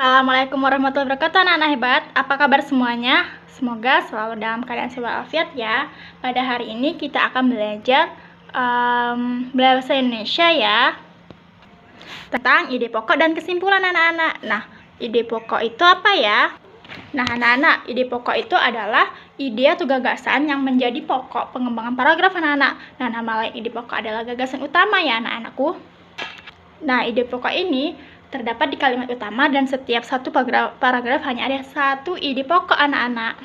Assalamualaikum warahmatullahi wabarakatuh, anak-anak hebat. Apa kabar semuanya? Semoga selalu dalam keadaan sehat walafiat ya. Pada hari ini kita akan belajar bahasa Indonesia ya, tentang ide pokok dan kesimpulan anak-anak. Nah, ide pokok itu apa ya? Nah, anak-anak, ide pokok itu adalah ide atau gagasan yang menjadi pokok pengembangan paragraf anak-anak. Nah, nama lain ide pokok adalah gagasan utama ya anak-anakku. Nah, ide pokok ini terdapat di kalimat utama dan setiap satu paragraf hanya ada satu ide pokok anak-anak.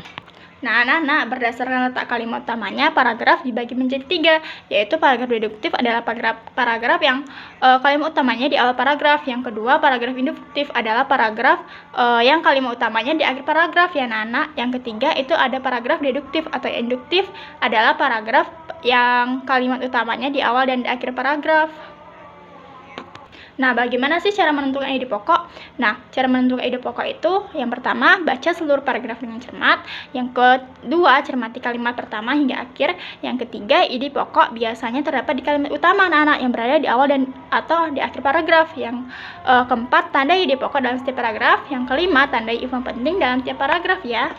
Nah, anak-anak, berdasarkan letak kalimat utamanya, paragraf dibagi menjadi 3, yaitu paragraf deduktif adalah paragraf yang kalimat utamanya di awal paragraf. Yang kedua, paragraf induktif adalah paragraf yang kalimat utamanya di akhir paragraf ya anak-anak. Yang ketiga, itu ada paragraf deduktif atau induktif adalah paragraf yang kalimat utamanya di awal dan di akhir paragraf. Nah, bagaimana sih cara menentukan ide pokok? Nah, cara menentukan ide pokok itu yang pertama, baca seluruh paragraf dengan cermat. Yang kedua, cermati kalimat pertama hingga akhir. Yang ketiga, ide pokok biasanya terdapat di kalimat utama anak-anak yang berada di awal dan atau di akhir paragraf. Yang keempat, tandai ide pokok dalam setiap paragraf. Yang kelima, tandai info penting dalam tiap paragraf ya.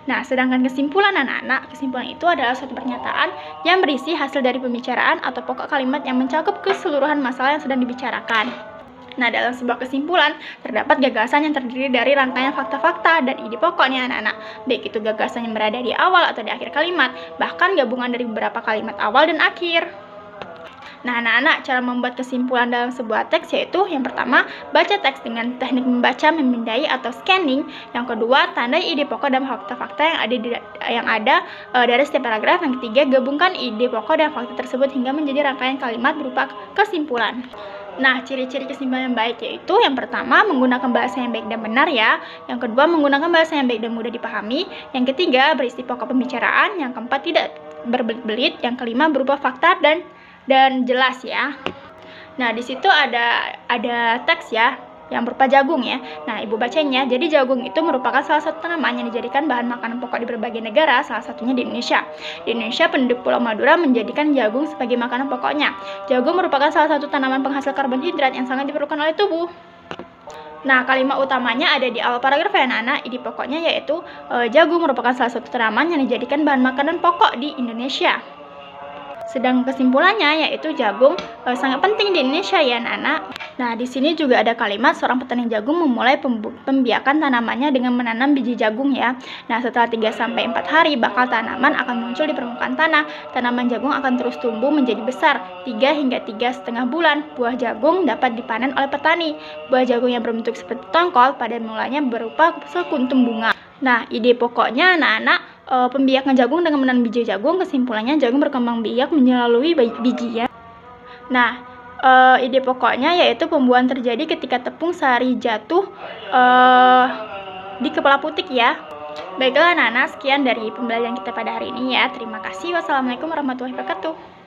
Nah, sedangkan kesimpulan anak-anak, kesimpulan itu adalah suatu pernyataan yang berisi hasil dari pembicaraan atau pokok kalimat yang mencakup keseluruhan masalah yang sedang dibicarakan. Nah, dalam sebuah kesimpulan, terdapat gagasan yang terdiri dari rangkaian fakta-fakta dan ide pokoknya anak-anak. Baik itu gagasan yang berada di awal atau di akhir kalimat, bahkan gabungan dari beberapa kalimat awal dan akhir. Nah, anak-anak, cara membuat kesimpulan dalam sebuah teks yaitu yang pertama, baca teks dengan teknik membaca, memindai atau scanning. Yang kedua, tandai ide pokok dan fakta-fakta yang ada dari setiap paragraf. Yang ketiga, gabungkan ide pokok dan fakta tersebut hingga menjadi rangkaian kalimat berupa kesimpulan. Nah, ciri-ciri kesimpulan yang baik yaitu yang pertama, menggunakan bahasa yang baik dan benar ya. Yang kedua, menggunakan bahasa yang baik dan mudah dipahami. Yang ketiga, berisi pokok pembicaraan. Yang keempat, tidak berbelit-belit. Yang kelima, berupa fakta dan jelas ya. Nah, di situ ada teks ya yang berupa jagung ya. Nah, Ibu bacanya. Jadi jagung itu merupakan salah satu tanaman yang dijadikan bahan makanan pokok di berbagai negara, salah satunya di Indonesia. Di Indonesia, penduduk Pulau Madura menjadikan jagung sebagai makanan pokoknya. Jagung merupakan salah satu tanaman penghasil karbohidrat yang sangat diperlukan oleh tubuh. Nah, kalimat utamanya ada di awal paragraf ya anak-anak. Ide pokoknya yaitu jagung merupakan salah satu tanaman yang dijadikan bahan makanan pokok di Indonesia. Sedang kesimpulannya yaitu jagung sangat penting di Indonesia ya anak-anak. Nah, di sini juga ada kalimat seorang petani jagung memulai pembiakan tanamannya dengan menanam biji jagung ya. Nah, setelah 3-4 hari bakal tanaman akan muncul di permukaan tanah. Tanaman jagung akan terus tumbuh menjadi besar 3 hingga 3,5 bulan. Buah jagung dapat dipanen oleh petani. Buah jagung yang berbentuk seperti tongkol pada mulanya berupa sekuntum bunga. Nah, ide pokoknya anak-anak, pembiakan jagung dengan menanam biji jagung, kesimpulannya jagung berkembang biak melalui bijinya. Nah, ide pokoknya yaitu pembuahan terjadi ketika tepung sari jatuh di kepala putik ya. Baiklah anak-anak, sekian dari pembelajaran kita pada hari ini ya. Terima kasih. Wassalamualaikum warahmatullahi wabarakatuh.